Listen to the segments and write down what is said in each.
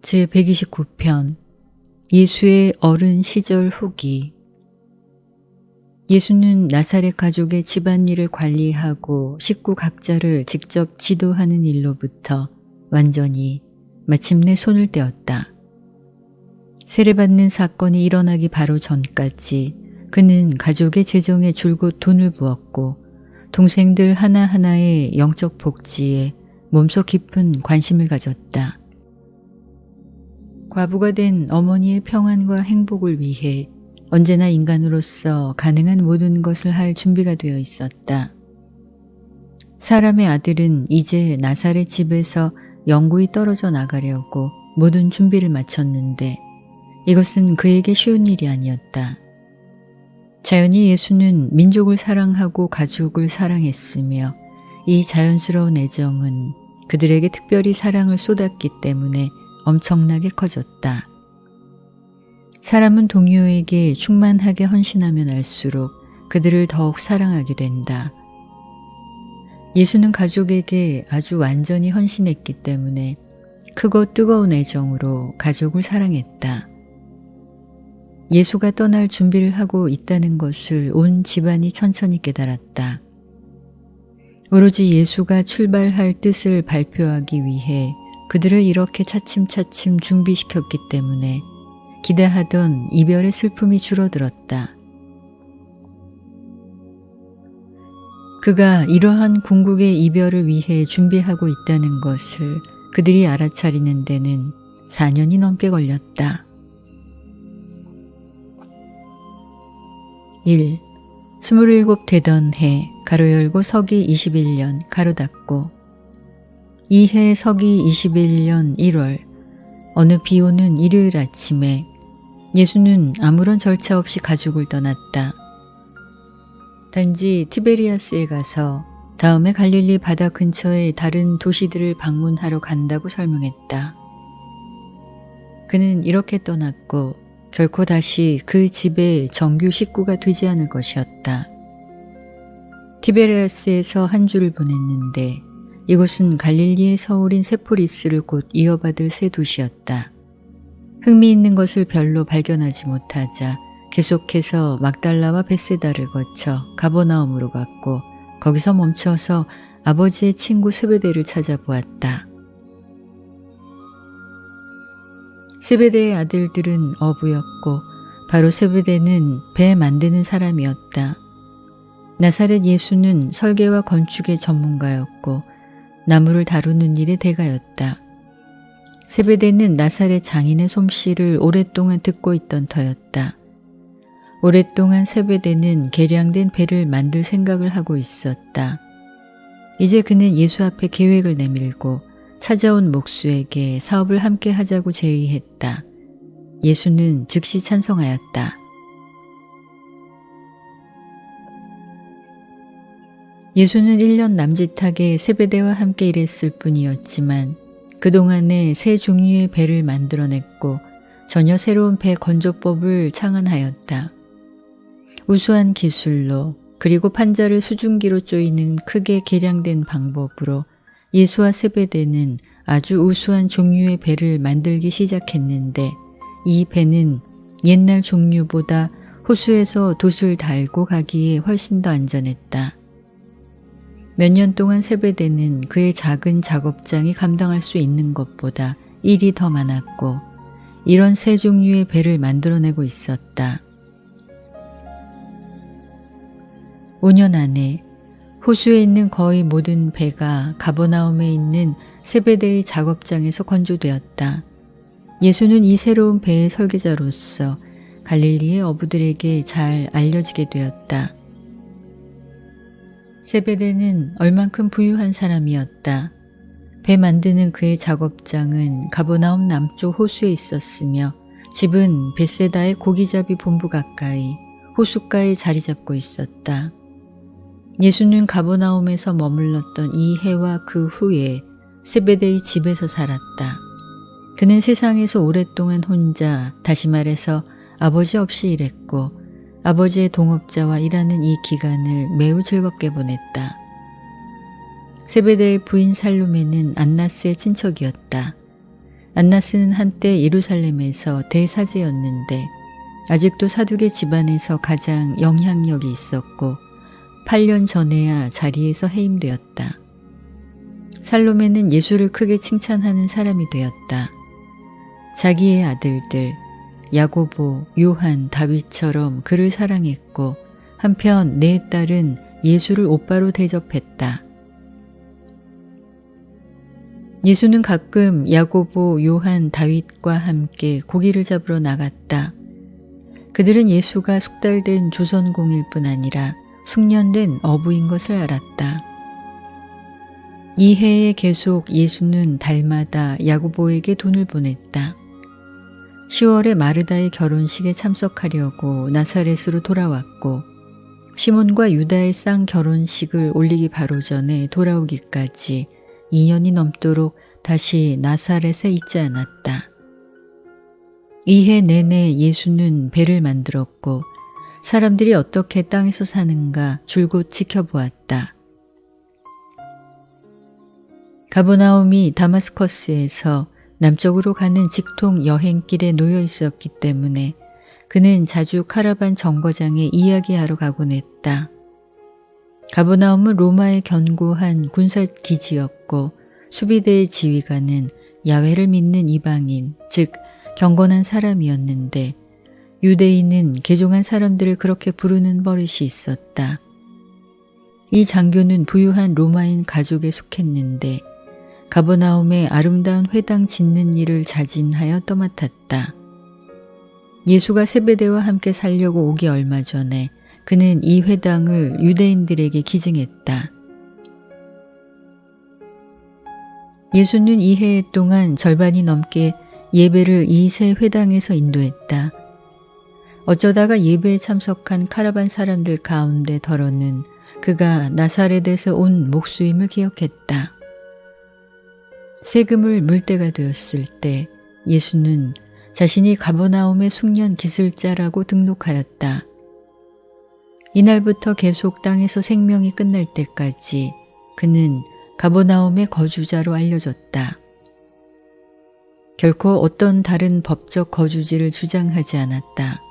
제129편 예수의 어른 시절 후기. 예수는 나사렛 가족의 집안일을 관리하고 식구 각자를 직접 지도하는 일로부터 완전히 마침내 손을 떼었다. 세례받는 사건이 일어나기 바로 전까지 그는 가족의 재정에 줄곧 돈을 부었고 동생들 하나하나의 영적 복지에 몸소 깊은 관심을 가졌다. 과부가 된 어머니의 평안과 행복을 위해 언제나 인간으로서 가능한 모든 것을 할 준비가 되어 있었다. 사람의 아들은 이제 나사렛 집에서 영구히 떨어져 나가려고 모든 준비를 마쳤는데 이것은 그에게 쉬운 일이 아니었다. 자연히 예수는 민족을 사랑하고 가족을 사랑했으며 이 자연스러운 애정은 그들에게 특별히 사랑을 쏟았기 때문에 엄청나게 커졌다. 사람은 동료에게 충만하게 헌신하면 할수록 그들을 더욱 사랑하게 된다. 예수는 가족에게 아주 완전히 헌신했기 때문에 크고 뜨거운 애정으로 가족을 사랑했다. 예수가 떠날 준비를 하고 있다는 것을 온 집안이 천천히 깨달았다. 오로지 예수가 출발할 뜻을 발표하기 위해 그들을 이렇게 차츰차츰 준비시켰기 때문에 기대하던 이별의 슬픔이 줄어들었다. 그가 이러한 궁극의 이별을 위해 준비하고 있다는 것을 그들이 알아차리는 데는 4년이 넘게 걸렸다. 1. 27 되던 해 가로 열고 서기 21년 가로 닫고 이해 서기 21년 1월 어느 비오는 일요일 아침에 예수는 아무런 절차 없이 가족을 떠났다. 단지 티베리아스에 가서 다음에 갈릴리 바다 근처의 다른 도시들을 방문하러 간다고 설명했다. 그는 이렇게 떠났고 결코 다시 그 집의 정규 식구가 되지 않을 것이었다. 티베리아스에서 한 주를 보냈는데 이곳은 갈릴리의 서울인 세포리스를 곧 이어받을 새 도시였다. 흥미있는 것을 별로 발견하지 못하자 계속해서 막달라와 베세다를 거쳐 가버나움으로 갔고 거기서 멈춰서 아버지의 친구 세베대를 찾아보았다. 세베대의 아들들은 어부였고 바로 세베대는 배 만드는 사람이었다. 나사렛 예수는 설계와 건축의 전문가였고 나무를 다루는 일의 대가였다. 세베대는 나사렛 장인의 솜씨를 오랫동안 듣고 있던 터였다. 오랫동안 세베대는 개량된 배를 만들 생각을 하고 있었다. 이제 그는 예수 앞에 계획을 내밀고 찾아온 목수에게 사업을 함께 하자고 제의했다. 예수는 즉시 찬성하였다. 예수는 1년 남짓하게 세베대와 함께 일했을 뿐이었지만 그동안에 새 종류의 배를 만들어냈고 전혀 새로운 배 건조법을 창안하였다. 우수한 기술로 그리고 판자를 수증기로 조이는 크게 개량된 방법으로 예수와 세베대는 아주 우수한 종류의 배를 만들기 시작했는데 이 배는 옛날 종류보다 호수에서 돛을 달고 가기에 훨씬 더 안전했다. 몇 년 동안 세베대는 그의 작은 작업장이 감당할 수 있는 것보다 일이 더 많았고 이런 새 종류의 배를 만들어내고 있었다. 5년 안에 호수에 있는 거의 모든 배가 가버나움에 있는 세베대의 작업장에서 건조되었다. 예수는 이 새로운 배의 설계자로서 갈릴리의 어부들에게 잘 알려지게 되었다. 세베대는 얼만큼 부유한 사람이었다. 배 만드는 그의 작업장은 가버나움 남쪽 호수에 있었으며 집은 베세다의 고기잡이 본부 가까이 호숫가에 자리 잡고 있었다. 예수는 가버나움에서 머물렀던 이 해와 그 후에 세베대의 집에서 살았다. 그는 세상에서 오랫동안 혼자, 다시 말해서 아버지 없이 일했고 아버지의 동업자와 일하는 이 기간을 매우 즐겁게 보냈다. 세베대의 부인 살로메는 안나스의 친척이었다. 안나스는 한때 예루살렘에서 대사제였는데 아직도 사두개 집안에서 가장 영향력이 있었고 8년 전에야 자리에서 해임되었다. 살로메는 예수를 크게 칭찬하는 사람이 되었다. 자기의 아들들 야고보, 요한, 다윗처럼 그를 사랑했고 한편 네 딸은 예수를 오빠로 대접했다. 예수는 가끔 야고보, 요한, 다윗과 함께 고기를 잡으러 나갔다. 그들은 예수가 숙달된 조선공일 뿐 아니라 숙련된 어부인 것을 알았다. 이 해에 계속 예수는 달마다 야고보에게 돈을 보냈다. 10월에 마르다의 결혼식에 참석하려고 나사렛으로 돌아왔고 시몬과 유다의 쌍 결혼식을 올리기 바로 전에 돌아오기까지 2년이 넘도록 다시 나사렛에 있지 않았다. 이해 내내 예수는 배를 만들었고 사람들이 어떻게 땅에서 사는가 줄곧 지켜보았다. 가버나움이 다마스커스에서 남쪽으로 가는 직통 여행길에 놓여 있었기 때문에 그는 자주 카라반 정거장에 이야기하러 가곤 했다. 가버나움은 로마의 견고한 군사기지였고 수비대의 지휘관은 야훼를 믿는 이방인, 즉 경건한 사람이었는데 유대인은 개종한 사람들을 그렇게 부르는 버릇이 있었다. 이 장교는 부유한 로마인 가족에 속했는데 가버나움에 아름다운 회당 짓는 일을 자진하여 떠맡았다. 예수가 세베대와 함께 살려고 오기 얼마 전에 그는 이 회당을 유대인들에게 기증했다. 예수는 이 해 동안 절반이 넘게 예배를 이 세 회당에서 인도했다. 어쩌다가 예배에 참석한 카라반 사람들 가운데 더러는 그가 나사렛에서 온 목수임을 기억했다. 세금을 물 때가 되었을 때 예수는 자신이 가버나움의 숙련 기술자라고 등록하였다. 이날부터 계속 땅에서 생명이 끝날 때까지 그는 가버나움의 거주자로 알려졌다. 결코 어떤 다른 법적 거주지를 주장하지 않았다.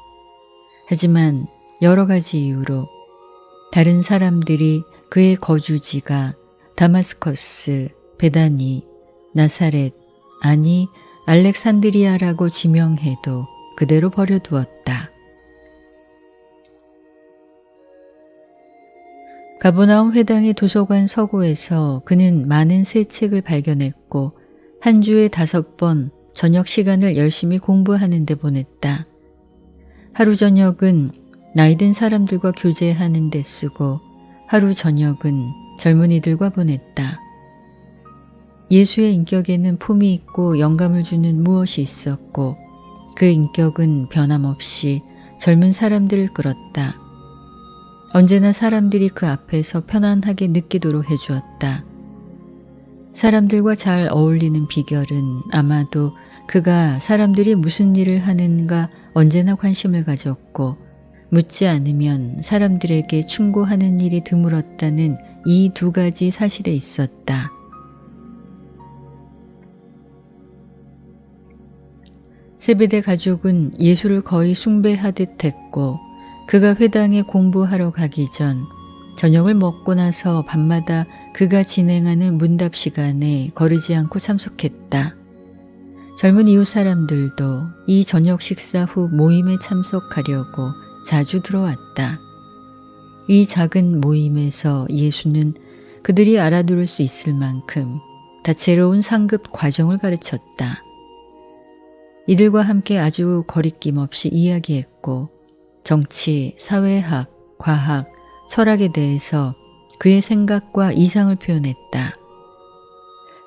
하지만 여러 가지 이유로 다른 사람들이 그의 거주지가 다마스커스, 베다니, 나사렛, 아니 알렉산드리아라고 지명해도 그대로 버려두었다. 가버나움 회당의 도서관 서고에서 그는 많은 새 책을 발견했고 한 주에 5번 저녁 시간을 열심히 공부하는 데 보냈다. 하루 저녁은 나이 든 사람들과 교제하는 데 쓰고 하루 저녁은 젊은이들과 보냈다. 예수의 인격에는 품이 있고 영감을 주는 무엇이 있었고 그 인격은 변함없이 젊은 사람들을 끌었다. 언제나 사람들이 그 앞에서 편안하게 느끼도록 해주었다. 사람들과 잘 어울리는 비결은 아마도 그가 사람들이 무슨 일을 하는가 언제나 관심을 가졌고 묻지 않으면 사람들에게 충고하는 일이 드물었다는 이 2가지 사실에 있었다. 세베대 가족은 예수를 거의 숭배하듯 했고 그가 회당에 공부하러 가기 전 저녁을 먹고 나서 밤마다 그가 진행하는 문답 시간에 거르지 않고 참석했다. 젊은 이웃 사람들도 이 저녁 식사 후 모임에 참석하려고 자주 들어왔다. 이 작은 모임에서 예수는 그들이 알아들을 수 있을 만큼 다채로운 상급 과정을 가르쳤다. 이들과 함께 아주 거리낌 없이 이야기했고 정치, 사회학, 과학, 철학에 대해서 그의 생각과 이상을 표현했다.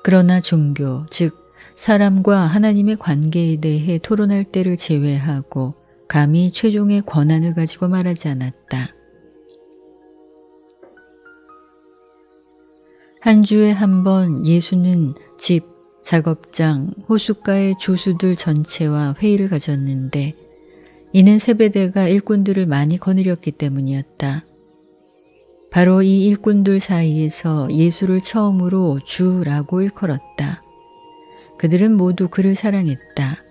그러나 종교, 즉 사람과 하나님의 관계에 대해 토론할 때를 제외하고 감히 최종의 권한을 가지고 말하지 않았다. 한 주에 한 번 예수는 집, 작업장, 호숫가의 조수들 전체와 회의를 가졌는데 이는 세베대가 일꾼들을 많이 거느렸기 때문이었다. 바로 이 일꾼들 사이에서 예수를 처음으로 주라고 일컬었다. 그들은 모두 그를 사랑했다.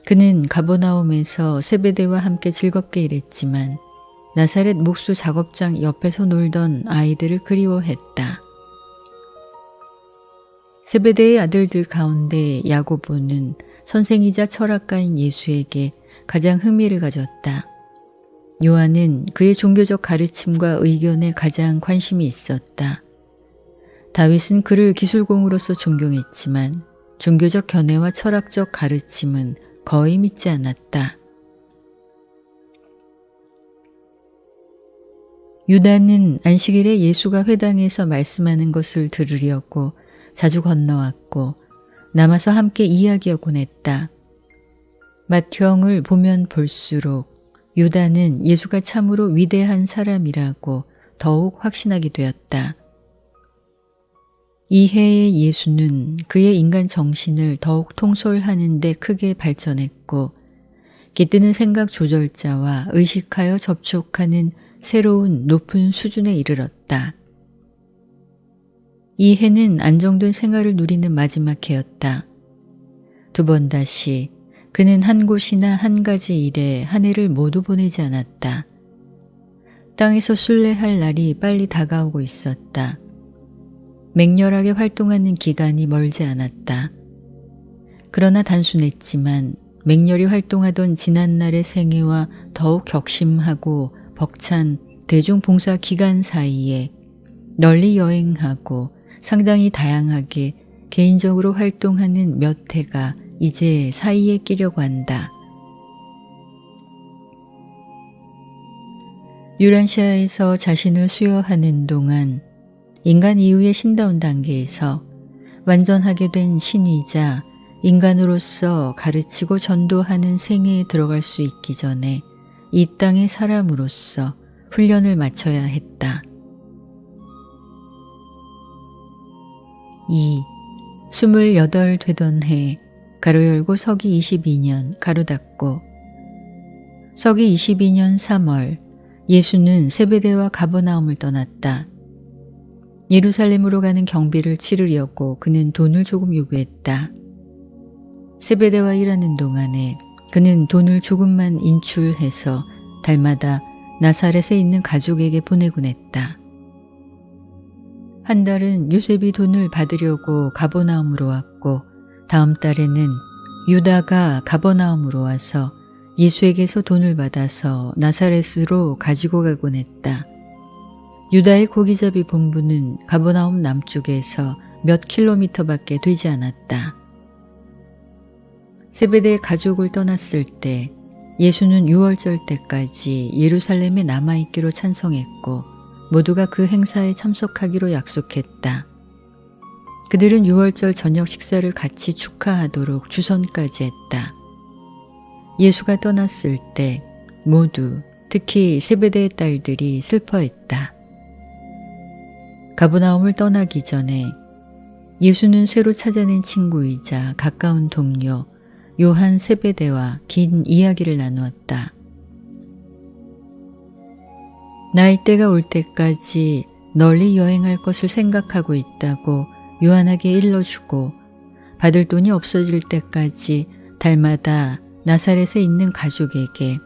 그는 가버나움에서 세베대와 함께 즐겁게 일했지만 나사렛 목수 작업장 옆에서 놀던 아이들을 그리워했다. 세베대의 아들들 가운데 야고보는 선생이자 철학가인 예수에게 가장 흥미를 가졌다. 요한은 그의 종교적 가르침과 의견에 가장 관심이 있었다. 다윗은 그를 기술공으로서 존경했지만 종교적 견해와 철학적 가르침은 거의 믿지 않았다. 유다는 안식일에 예수가 회당에서 말씀하는 것을 들으려고 자주 건너왔고 남아서 함께 이야기하곤 했다. 맏형을 보면 볼수록 유다는 예수가 참으로 위대한 사람이라고 더욱 확신하게 되었다. 이해의 예수는 그의 인간 정신을 더욱 통솔하는 데 크게 발전했고 깃드는 생각 조절자와 의식하여 접촉하는 새로운 높은 수준에 이르렀다. 이 해는 안정된 생활을 누리는 마지막 해였다. 두 번 다시 그는 한 곳이나 한 가지 일에 한 해를 모두 보내지 않았다. 땅에서 순례할 날이 빨리 다가오고 있었다. 맹렬하게 활동하는 기간이 멀지 않았다. 그러나 단순했지만 맹렬히 활동하던 지난날의 생애와 더욱 격심하고 벅찬 대중봉사 기간 사이에 널리 여행하고 상당히 다양하게 개인적으로 활동하는 몇 해가 이제 사이에 끼려고 한다. 유란시아에서 자신을 수여하는 동안 인간 이후의 신다운 단계에서 완전하게 된 신이자 인간으로서 가르치고 전도하는 생애에 들어갈 수 있기 전에 이 땅의 사람으로서 훈련을 마쳐야 했다. 2. 28 되던 해 가로 열고 서기 22년 가로 닫고 서기 22년 3월 예수는 세베대와 가버나움을 떠났다. 예루살렘으로 가는 경비를 치르려고 그는 돈을 조금 요구했다. 세베대와 일하는 동안에 그는 돈을 조금만 인출해서 달마다 나사렛에 있는 가족에게 보내곤 했다. 한 달은 요셉이 돈을 받으려고 가버나움으로 왔고 다음 달에는 유다가 가버나움으로 와서 예수에게서 돈을 받아서 나사렛으로 가지고 가곤 했다. 유다의 고기잡이 본부는 가버나움 남쪽에서 몇 킬로미터밖에 되지 않았다. 세베대의 가족을 떠났을 때 예수는 6월절 때까지 예루살렘에 남아있기로 찬성했고 모두가 그 행사에 참석하기로 약속했다. 그들은 6월절 저녁 식사를 같이 축하하도록 주선까지 했다. 예수가 떠났을 때 모두 특히 세베대의 딸들이 슬퍼했다. 가버나움을 떠나기 전에 예수는 새로 찾아낸 친구이자 가까운 동료 요한 세베대와 긴 이야기를 나누었다. 나이대가 올 때까지 널리 여행할 것을 생각하고 있다고 요한에게 일러주고 받을 돈이 없어질 때까지 달마다 나사렛에 있는 가족에게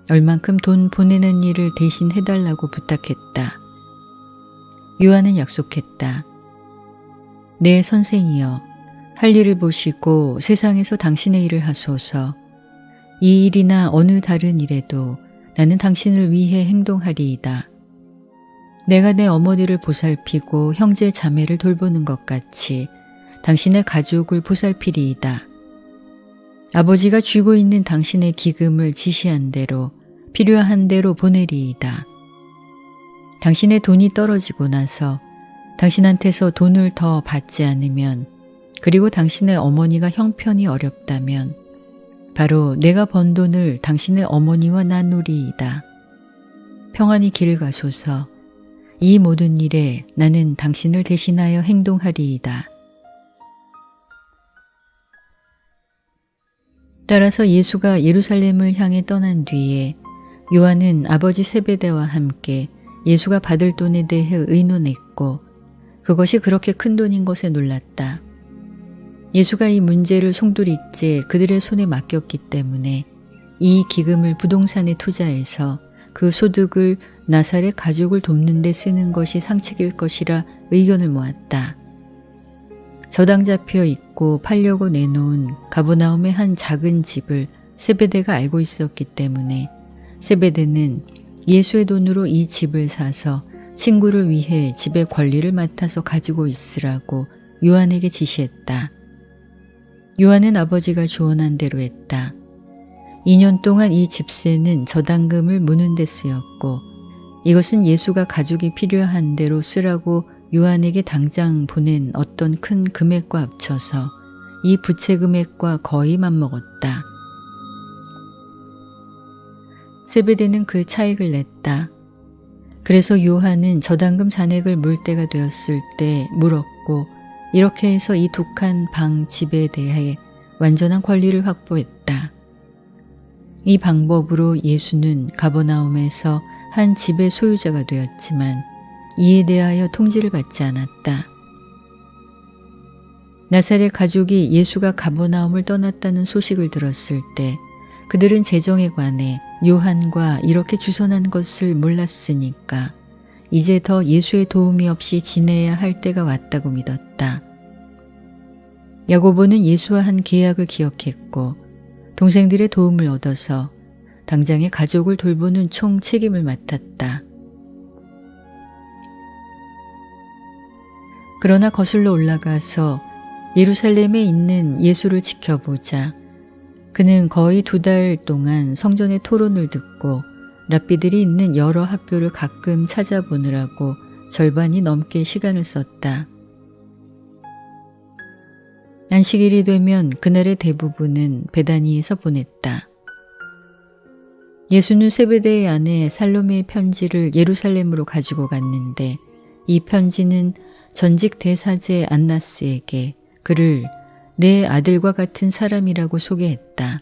얼만큼 돈 보내는 일을 대신 해달라고 부탁했다. 요한은 약속했다. 내 선생이여, 할 일을 보시고 세상에서 당신의 일을 하소서. 이 일이나 어느 다른 일에도 나는 당신을 위해 행동하리이다. 내가 내 어머니를 보살피고 형제 자매를 돌보는 것 같이 당신의 가족을 보살피리이다. 아버지가 쥐고 있는 당신의 기금을 지시한 대로 필요한 대로 보내리이다. 당신의 돈이 떨어지고 나서 당신한테서 돈을 더 받지 않으면 그리고 당신의 어머니가 형편이 어렵다면 바로 내가 번 돈을 당신의 어머니와 나누리이다. 평안히 길을 가소서. 이 모든 일에 나는 당신을 대신하여 행동하리이다. 따라서 예수가 예루살렘을 향해 떠난 뒤에 요한은 아버지 세베대와 함께 예수가 받을 돈에 대해 의논했고 그것이 그렇게 큰 돈인 것에 놀랐다. 예수가 이 문제를 송두리째 그들의 손에 맡겼기 때문에 이 기금을 부동산에 투자해서 그 소득을 나사렛 가족을 돕는 데 쓰는 것이 상책일 것이라 의견을 모았다. 저당 잡혀 있고 팔려고 내놓은 가버나움의 한 작은 집을 세베대가 알고 있었기 때문에 세베대는 예수의 돈으로 이 집을 사서 친구를 위해 집의 권리를 맡아서 가지고 있으라고 요한에게 지시했다. 요한은 아버지가 조언한 대로 했다. 2년 동안 이 집세는 저당금을 무는 데 쓰였고 이것은 예수가 가족이 필요한 대로 쓰라고 요한에게 당장 보낸 어떤 큰 금액과 합쳐서 이 부채 금액과 거의 맞먹었다. 세베대는 그 차익을 냈다. 그래서 요한은 저당금 잔액을 물 때가 되었을 때 물었고 이렇게 해서 이 두 칸 방 집에 대해 완전한 권리를 확보했다. 이 방법으로 예수는 가버나움에서 한 집의 소유자가 되었지만 이에 대하여 통지를 받지 않았다. 나사렛 가족이 예수가 가버나움을 떠났다는 소식을 들었을 때 그들은 재정에 관해 요한과 이렇게 주선한 것을 몰랐으니까 이제 더 예수의 도움이 없이 지내야 할 때가 왔다고 믿었다. 야고보는 예수와 한 계약을 기억했고 동생들의 도움을 얻어서 당장의 가족을 돌보는 총 책임을 맡았다. 그러나 거슬러 올라가서 예루살렘에 있는 예수를 지켜보자 그는 거의 2달 동안 성전의 토론을 듣고 랍비들이 있는 여러 학교를 가끔 찾아보느라고 절반이 넘게 시간을 썼다. 안식일이 되면 그날의 대부분은 베다니에서 보냈다. 예수는 세베대의 아내 살로메의 편지를 예루살렘으로 가지고 갔는데 이 편지는 전직 대사제 안나스에게 그를 내 아들과 같은 사람이라고 소개했다.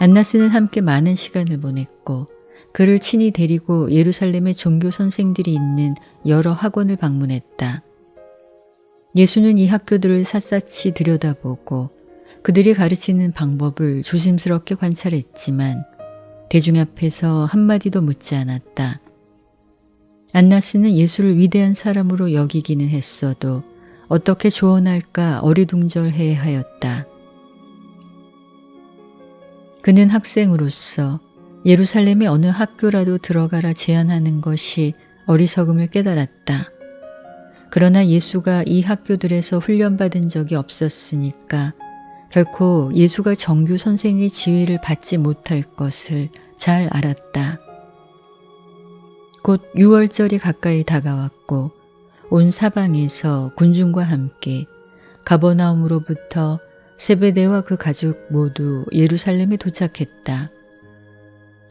안나스는 함께 많은 시간을 보냈고 그를 친히 데리고 예루살렘의 종교 선생들이 있는 여러 학원을 방문했다. 예수는 이 학교들을 샅샅이 들여다보고 그들이 가르치는 방법을 조심스럽게 관찰했지만 대중 앞에서 한마디도 묻지 않았다. 안나스는 예수를 위대한 사람으로 여기기는 했어도 어떻게 조언할까 어리둥절해 하였다. 그는 학생으로서 예루살렘의 어느 학교라도 들어가라 제안하는 것이 어리석음을 깨달았다. 그러나 예수가 이 학교들에서 훈련받은 적이 없었으니까 결코 예수가 정규 선생의 지위를 받지 못할 것을 잘 알았다. 곧 6월절이 가까이 다가왔고 온 사방에서 군중과 함께 가버나움으로부터 세베대와 그 가족 모두 예루살렘에 도착했다.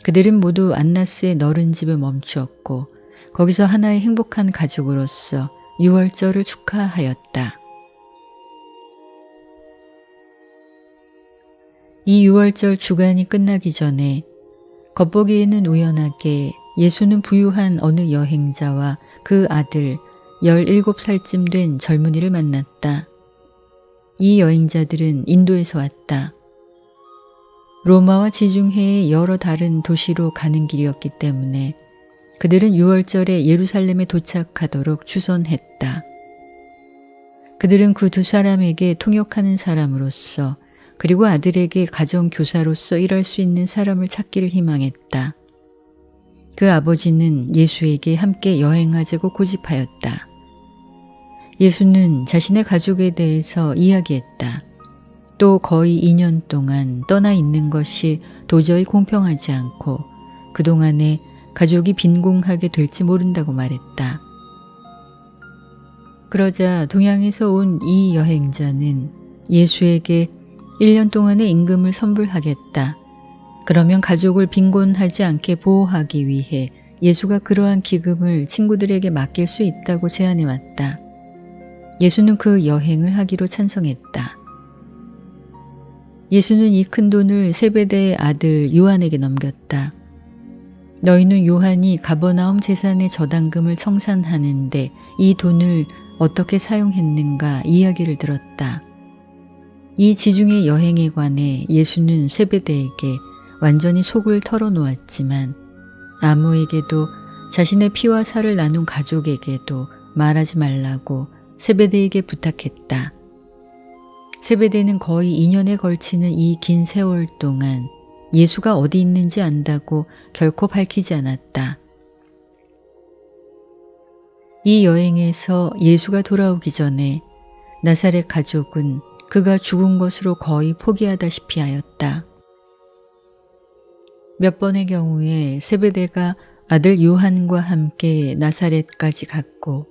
그들은 모두 안나스의 너른 집에 멈추었고 거기서 하나의 행복한 가족으로서 6월절을 축하하였다. 이 6월절 주간이 끝나기 전에 겉보기에는 우연하게 예수는 부유한 어느 여행자와 그 아들 17살쯤 된 젊은이를 만났다. 이 여행자들은 인도에서 왔다. 로마와 지중해의 여러 다른 도시로 가는 길이었기 때문에 그들은 6월절에 예루살렘에 도착하도록 주선했다. 그들은 그 두 사람에게 통역하는 사람으로서 그리고 아들에게 가정교사로서 일할 수 있는 사람을 찾기를 희망했다. 그 아버지는 예수에게 함께 여행하자고 고집하였다. 예수는 자신의 가족에 대해서 이야기했다. 또 거의 2년 동안 떠나 있는 것이 도저히 공평하지 않고 그동안에 가족이 빈궁하게 될지 모른다고 말했다. 그러자 동양에서 온 이 여행자는 예수에게 1년 동안의 임금을 선불하겠다. 그러면 가족을 빈곤하지 않게 보호하기 위해 예수가 그러한 기금을 친구들에게 맡길 수 있다고 제안해 왔다. 예수는 그 여행을 하기로 찬성했다. 예수는 이 큰 돈을 세베대의 아들 요한에게 넘겼다. 너희는 요한이 가버나움 재산의 저당금을 청산하는데 이 돈을 어떻게 사용했는가 이야기를 들었다. 이 지중해 여행에 관해 예수는 세베대에게 완전히 속을 털어놓았지만 아무에게도 자신의 피와 살을 나눈 가족에게도 말하지 말라고 세베대에게 부탁했다. 세베대는 거의 2년에 걸치는 이 긴 세월 동안 예수가 어디 있는지 안다고 결코 밝히지 않았다. 이 여행에서 예수가 돌아오기 전에 나사렛 가족은 그가 죽은 것으로 거의 포기하다시피 하였다. 몇 번의 경우에 세베대가 아들 요한과 함께 나사렛까지 갔고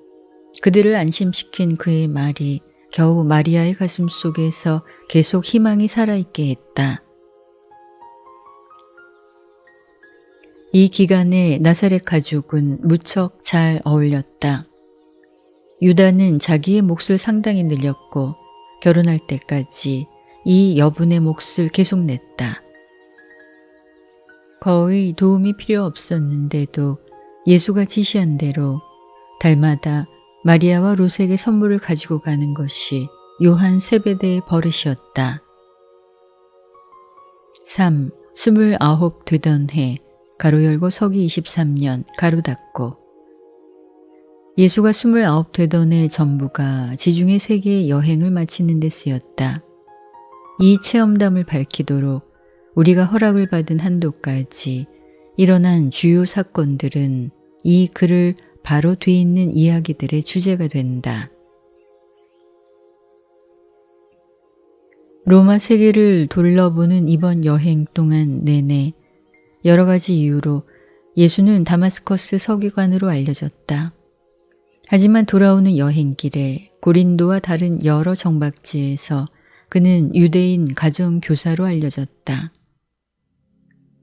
그들을 안심시킨 그의 말이 겨우 마리아의 가슴 속에서 계속 희망이 살아있게 했다. 이 기간에 나사렛 가족은 무척 잘 어울렸다. 유다는 자기의 몫을 상당히 늘렸고 결혼할 때까지 이 여분의 몫을 계속 냈다. 거의 도움이 필요 없었는데도 예수가 지시한 대로 달마다 마리아와 로색의 선물을 가지고 가는 것이 요한 세베대의 버릇이었다. 3. 29 되던 해 가로 열고 서기 23년 가로 닫고 예수가 29 되던 해 전부가 지중해 세계의 여행을 마치는 데 쓰였다. 이 체험담을 밝히도록 우리가 허락을 받은 한도까지 일어난 주요 사건들은 이 글을 바로 뒤에 있는 이야기들의 주제가 된다. 로마 세계를 둘러보는 이번 여행 동안 내내 여러 가지 이유로 예수는 다마스커스 서기관으로 알려졌다. 하지만 돌아오는 여행길에 고린도와 다른 여러 정박지에서 그는 유대인 가정교사로 알려졌다.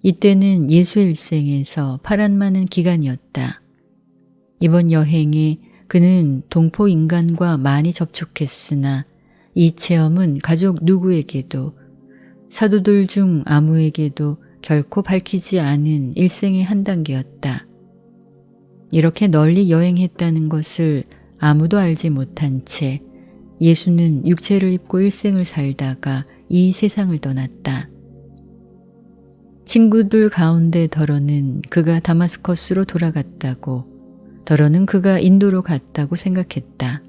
이때는 예수의 일생에서 파란만한 기간이었다. 이번 여행에 그는 동포 인간과 많이 접촉했으나 이 체험은 가족 누구에게도 사도들 중 아무에게도 결코 밝히지 않은 일생의 한 단계였다. 이렇게 널리 여행했다는 것을 아무도 알지 못한 채 예수는 육체를 입고 일생을 살다가 이 세상을 떠났다. 친구들 가운데 더러는 그가 다마스커스로 돌아갔다고, 더러는 그가 인도로 갔다고 생각했다.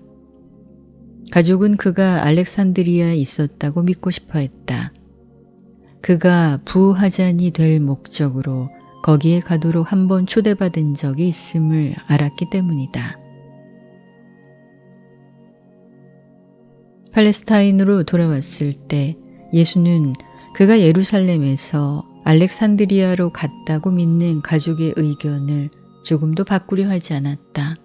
가족은 그가 알렉산드리아에 있었다고 믿고 싶어 했다. 그가 부하잔이 될 목적으로 거기에 가도록 한번 초대받은 적이 있음을 알았기 때문이다. 팔레스타인으로 돌아왔을 때 예수는 그가 예루살렘에서 알렉산드리아로 갔다고 믿는 가족의 의견을 조금도 바꾸려 하지 않았다.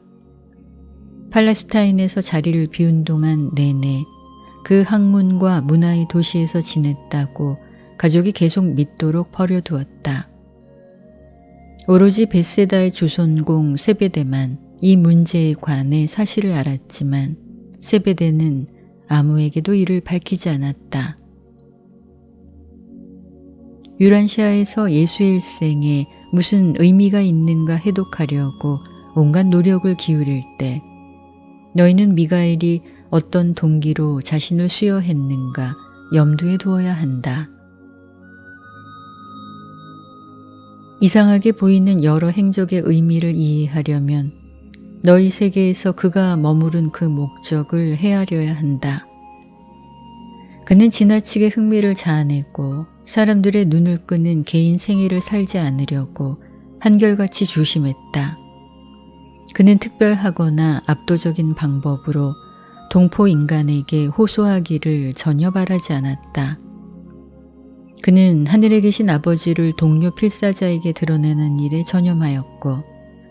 팔레스타인에서 자리를 비운 동안 내내 그 학문과 문화의 도시에서 지냈다고 가족이 계속 믿도록 버려두었다. 오로지 벳세다의 조선공 세베대만 이 문제에 관해 사실을 알았지만 세베대는 아무에게도 이를 밝히지 않았다. 유란시아에서 예수의 일생에 무슨 의미가 있는가 해독하려고 온갖 노력을 기울일 때 너희는 미가엘이 어떤 동기로 자신을 수여했는가 염두에 두어야 한다. 이상하게 보이는 여러 행적의 의미를 이해하려면 너희 세계에서 그가 머무른 그 목적을 헤아려야 한다. 그는 지나치게 흥미를 자아내고 사람들의 눈을 끄는 개인 생애를 살지 않으려고 한결같이 조심했다. 그는 특별하거나 압도적인 방법으로 동포 인간에게 호소하기를 전혀 바라지 않았다. 그는 하늘에 계신 아버지를 동료 필사자에게 드러내는 일에 전념하였고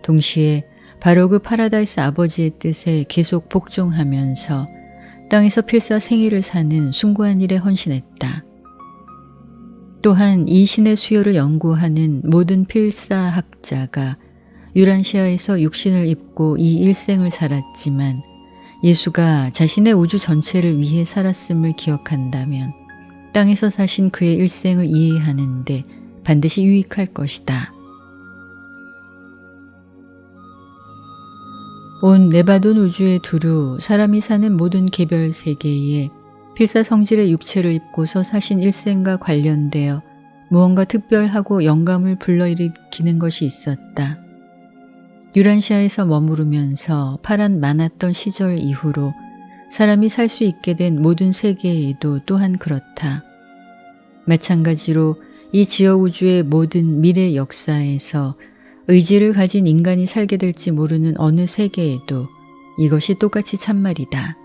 동시에 바로 그 파라다이스 아버지의 뜻에 계속 복종하면서 땅에서 필사 생애를 사는 숭고한 일에 헌신했다. 또한 이 신의 수요를 연구하는 모든 필사학자가 유란시아에서 육신을 입고 이 일생을 살았지만 예수가 자신의 우주 전체를 위해 살았음을 기억한다면 땅에서 사신 그의 일생을 이해하는 데 반드시 유익할 것이다. 온 네바돈 우주에 두루 사람이 사는 모든 개별 세계에 필사성질의 육체를 입고서 사신 일생과 관련되어 무언가 특별하고 영감을 불러일으키는 것이 있었다. 유란시아에서 머무르면서 파란 많았던 시절 이후로 사람이 살 수 있게 된 모든 세계에도 또한 그렇다. 마찬가지로 이 지역 우주의 모든 미래 역사에서 의지를 가진 인간이 살게 될지 모르는 어느 세계에도 이것이 똑같이 참말이다.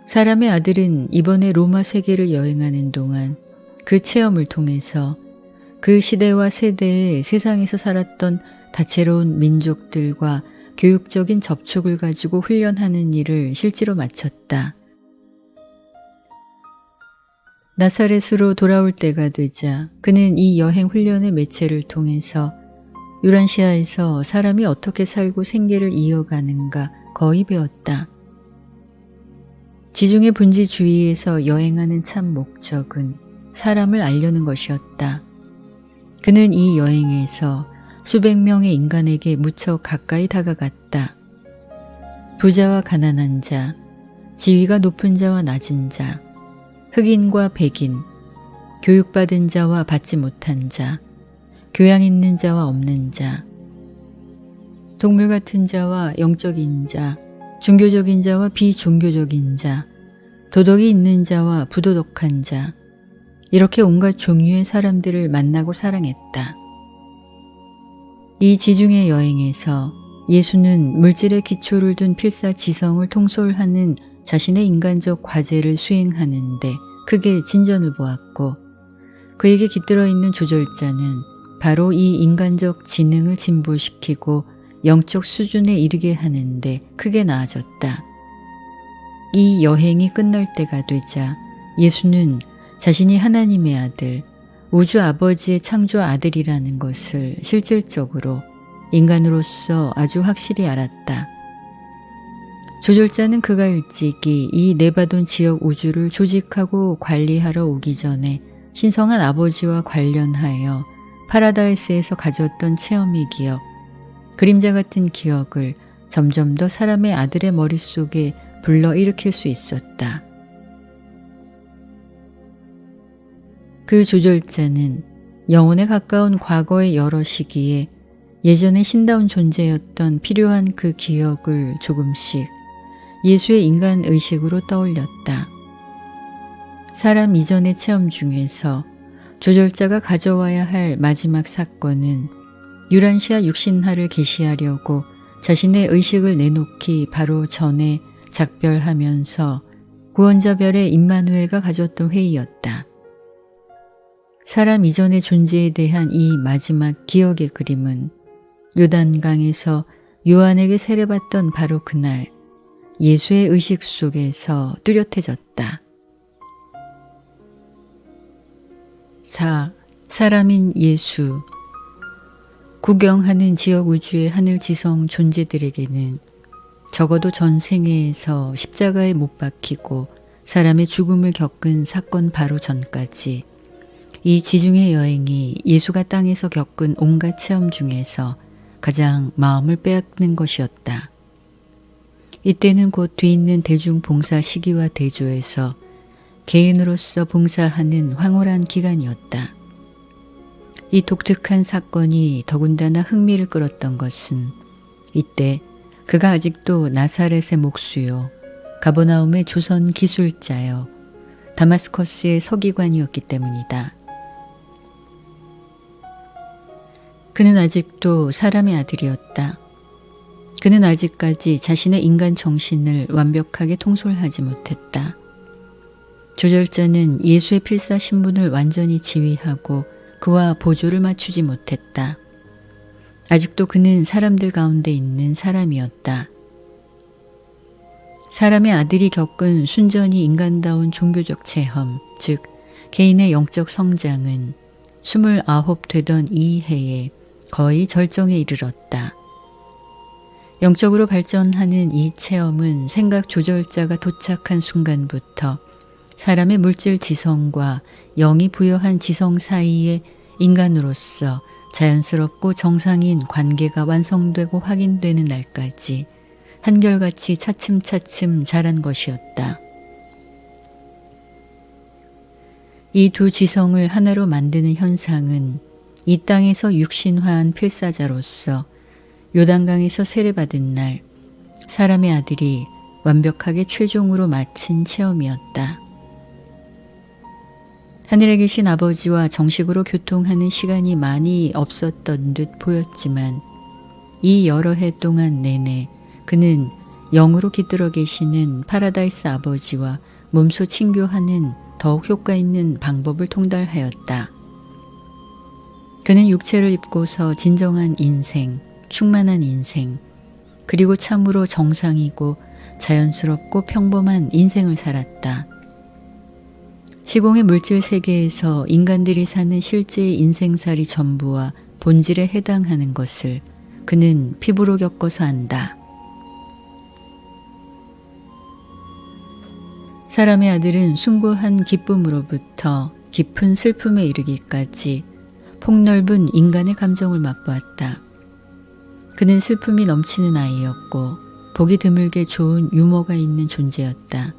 사람의 아들은 이번에 로마 세계를 여행하는 동안 그 체험을 통해서 그 시대와 세대에 세상에서 살았던 다채로운 민족들과 교육적인 접촉을 가지고 훈련하는 일을 실제로 마쳤다. 나사렛으로 돌아올 때가 되자 그는 이 여행 훈련의 매체를 통해서 유란시아에서 사람이 어떻게 살고 생계를 이어가는가 거의 배웠다. 지중해 분지 주위에서 여행하는 참 목적은 사람을 알려는 것이었다. 그는 이 여행에서 수백 명의 인간에게 무척 가까이 다가갔다. 부자와 가난한 자, 지위가 높은 자와 낮은 자, 흑인과 백인, 교육받은 자와 받지 못한 자, 교양 있는 자와 없는 자, 동물 같은 자와 영적인 자, 종교적인 자와 비종교적인 자, 도덕이 있는 자와 부도덕한 자, 이렇게 온갖 종류의 사람들을 만나고 사랑했다. 이 지중해 여행에서 예수는 물질의 기초를 둔 필사지성을 통솔하는 자신의 인간적 과제를 수행하는데 크게 진전을 보았고, 그에게 깃들어 있는 조절자는 바로 이 인간적 지능을 진보시키고 영적 수준에 이르게 하는데 크게 나아졌다. 이 여행이 끝날 때가 되자 예수는 자신이 하나님의 아들, 우주 아버지의 창조 아들이라는 것을 실질적으로 인간으로서 아주 확실히 알았다. 조절자는 그가 일찍이 이 네바돈 지역 우주를 조직하고 관리하러 오기 전에 신성한 아버지와 관련하여 파라다이스에서 가졌던 체험의 기억, 그림자 같은 기억을 점점 더 사람의 아들의 머릿속에 불러일으킬 수 있었다. 그 조절자는 영혼에 가까운 과거의 여러 시기에 예전에 신다운 존재였던 필요한 그 기억을 조금씩 예수의 인간 의식으로 떠올렸다. 사람 이전의 체험 중에서 조절자가 가져와야 할 마지막 사건은 유란시아 육신화를 계시하려고 자신의 의식을 내놓기 바로 전에 작별하면서 구원자별의 임마누엘과 가졌던 회의였다. 사람 이전의 존재에 대한 이 마지막 기억의 그림은 요단강에서 요한에게 세례받던 바로 그날 예수의 의식 속에서 뚜렷해졌다. 4. 사람인 예수. 구경하는 지역 우주의 하늘 지성 존재들에게는 적어도 전생에서 십자가에 못 박히고 사람의 죽음을 겪은 사건 바로 전까지 이 지중해 여행이 예수가 땅에서 겪은 온갖 체험 중에서 가장 마음을 빼앗는 것이었다. 이때는 곧 뒤있는 대중봉사 시기와 대조해서 개인으로서 봉사하는 황홀한 기간이었다. 이 독특한 사건이 더군다나 흥미를 끌었던 것은 이때 그가 아직도 나사렛의 목수요, 가버나움의 조선 기술자요, 다마스커스의 서기관이었기 때문이다. 그는 아직도 사람의 아들이었다. 그는 아직까지 자신의 인간 정신을 완벽하게 통솔하지 못했다. 조절자는 예수의 필사 신분을 완전히 지휘하고 그와 보조를 맞추지 못했다. 아직도 그는 사람들 가운데 있는 사람이었다. 사람의 아들이 겪은 순전히 인간다운 종교적 체험, 즉 개인의 영적 성장은 29 되던 이 해에 거의 절정에 이르렀다. 영적으로 발전하는 이 체험은 생각 조절자가 도착한 순간부터 사람의 물질 지성과 영이 부여한 지성 사이에 인간으로서 자연스럽고 정상인 관계가 완성되고 확인되는 날까지 한결같이 차츰차츰 자란 것이었다. 이 두 지성을 하나로 만드는 현상은 이 땅에서 육신화한 필사자로서 요단강에서 세례받은 날 사람의 아들이 완벽하게 최종으로 마친 체험이었다. 하늘에 계신 아버지와 정식으로 교통하는 시간이 많이 없었던 듯 보였지만 이 여러 해 동안 내내 그는 영으로 깃들어 계시는 파라다이스 아버지와 몸소 친교하는 더욱 효과 있는 방법을 통달하였다. 그는 육체를 입고서 진정한 인생, 충만한 인생, 그리고 참으로 정상이고 자연스럽고 평범한 인생을 살았다. 시공의 물질 세계에서 인간들이 사는 실제의 인생살이 전부와 본질에 해당하는 것을 그는 피부로 겪어서 안다. 사람의 아들은 숭고한 기쁨으로부터 깊은 슬픔에 이르기까지 폭넓은 인간의 감정을 맛보았다. 그는 슬픔이 넘치는 아이였고 보기 드물게 좋은 유머가 있는 존재였다.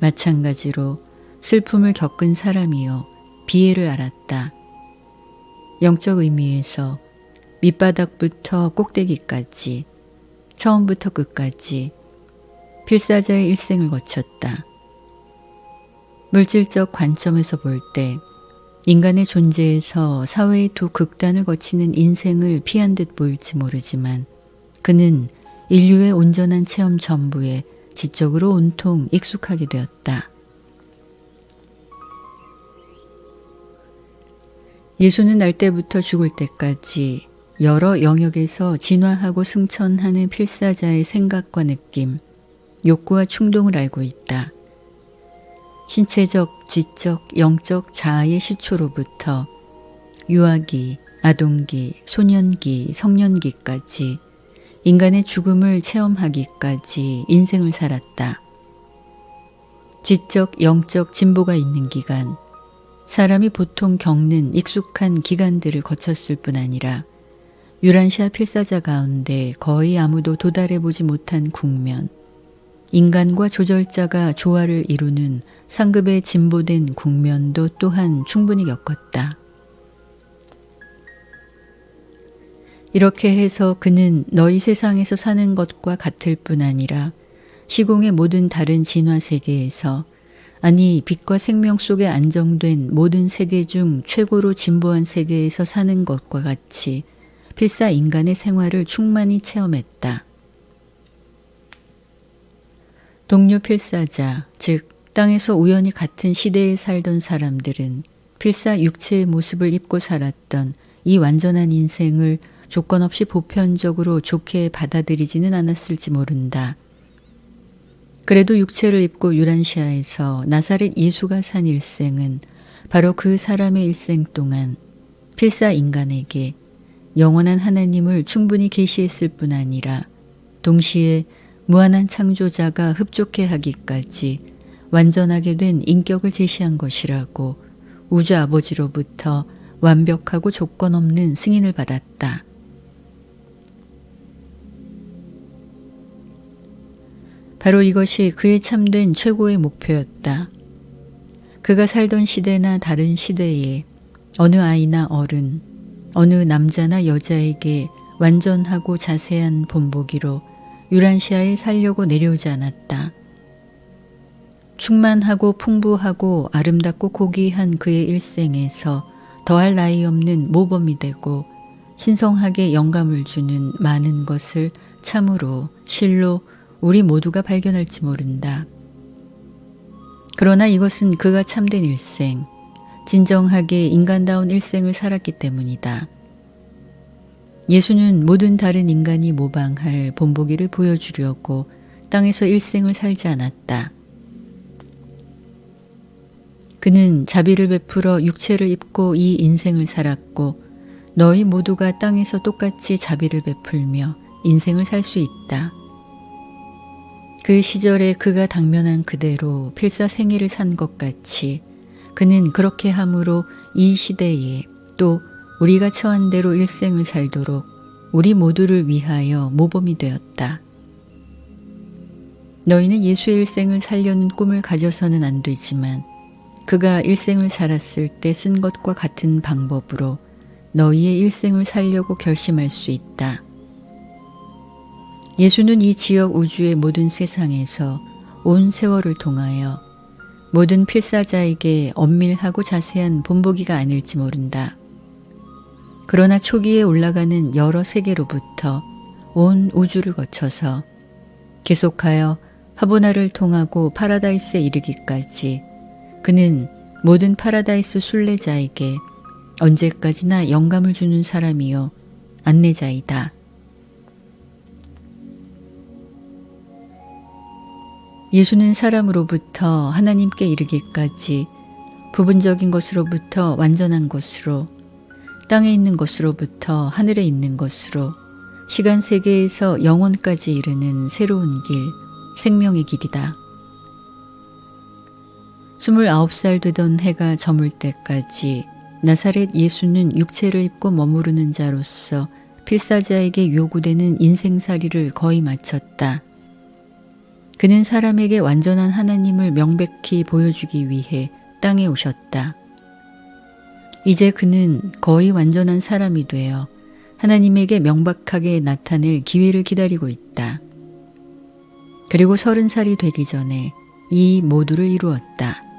마찬가지로 슬픔을 겪은 사람이요 비애를 알았다. 영적 의미에서 밑바닥부터 꼭대기까지 처음부터 끝까지 필사자의 일생을 거쳤다. 물질적 관점에서 볼 때 인간의 존재에서 사회의 두 극단을 거치는 인생을 피한 듯 보일지 모르지만 그는 인류의 온전한 체험 전부에 지적으로 온통 익숙하게 되었다. 예수는 날 때부터 죽을 때까지 여러 영역에서 진화하고 승천하는 필사자의 생각과 느낌, 욕구와 충동을 알고 있다. 신체적, 지적, 영적 자아의 시초로부터 유아기, 아동기, 소년기, 성년기까지 인간의 죽음을 체험하기까지 인생을 살았다. 지적, 영적 진보가 있는 기간, 사람이 보통 겪는 익숙한 기간들을 거쳤을 뿐 아니라 유란시아 필사자 가운데 거의 아무도 도달해보지 못한 국면, 인간과 조절자가 조화를 이루는 상급의 진보된 국면도 또한 충분히 겪었다. 이렇게 해서 그는 너희 세상에서 사는 것과 같을 뿐 아니라 시공의 모든 다른 진화 세계에서 아니 빛과 생명 속에 안정된 모든 세계 중 최고로 진보한 세계에서 사는 것과 같이 필사 인간의 생활을 충만히 체험했다. 동료 필사자, 즉 땅에서 우연히 같은 시대에 살던 사람들은 필사 육체의 모습을 입고 살았던 이 완전한 인생을 조건 없이 보편적으로 좋게 받아들이지는 않았을지 모른다. 그래도 육체를 입고 유란시아에서 나사렛 예수가 산 일생은 바로 그 사람의 일생 동안 필사 인간에게 영원한 하나님을 충분히 계시했을 뿐 아니라 동시에 무한한 창조자가 흡족해 하기까지 완전하게 된 인격을 제시한 것이라고 우주 아버지로부터 완벽하고 조건 없는 승인을 받았다. 바로 이것이 그의 참된 최고의 목표였다. 그가 살던 시대나 다른 시대에 어느 아이나 어른, 어느 남자나 여자에게 완전하고 자세한 본보기로 유란시아에 살려고 내려오지 않았다. 충만하고 풍부하고 아름답고 고귀한 그의 일생에서 더할 나위 없는 모범이 되고 신성하게 영감을 주는 많은 것을 참으로 실로 우리 모두가 발견할지 모른다. 그러나 이것은 그가 참된 일생, 진정하게 인간다운 일생을 살았기 때문이다. 예수는 모든 다른 인간이 모방할 본보기를 보여주려고 땅에서 일생을 살지 않았다. 그는 자비를 베풀어 육체를 입고 이 인생을 살았고 너희 모두가 땅에서 똑같이 자비를 베풀며 인생을 살 수 있다. 그 시절에 그가 당면한 그대로 필사 생애를 산 것 같이 그는 그렇게 함으로 이 시대에 또 우리가 처한 대로 일생을 살도록 우리 모두를 위하여 모범이 되었다. 너희는 예수의 일생을 살려는 꿈을 가져서는 안 되지만 그가 일생을 살았을 때 쓴 것과 같은 방법으로 너희의 일생을 살려고 결심할 수 있다. 예수는 이 지역 우주의 모든 세상에서 온 세월을 통하여 모든 필사자에게 엄밀하고 자세한 본보기가 아닐지 모른다. 그러나 초기에 올라가는 여러 세계로부터 온 우주를 거쳐서 계속하여 하보나를 통하고 파라다이스에 이르기까지 그는 모든 파라다이스 순례자에게 언제까지나 영감을 주는 사람이요 안내자이다. 예수는 사람으로부터 하나님께 이르기까지 부분적인 것으로부터 완전한 것으로, 땅에 있는 것으로부터 하늘에 있는 것으로, 시간 세계에서 영원까지 이르는 새로운 길, 생명의 길이다. 29살 되던 해가 저물 때까지 나사렛 예수는 육체를 입고 머무르는 자로서 필사자에게 요구되는 인생살이를 거의 마쳤다. 그는 사람에게 완전한 하나님을 명백히 보여주기 위해 땅에 오셨다. 이제 그는 거의 완전한 사람이 되어 하나님에게 명백하게 나타낼 기회를 기다리고 있다. 그리고 30살이 되기 전에 이 모두를 이루었다.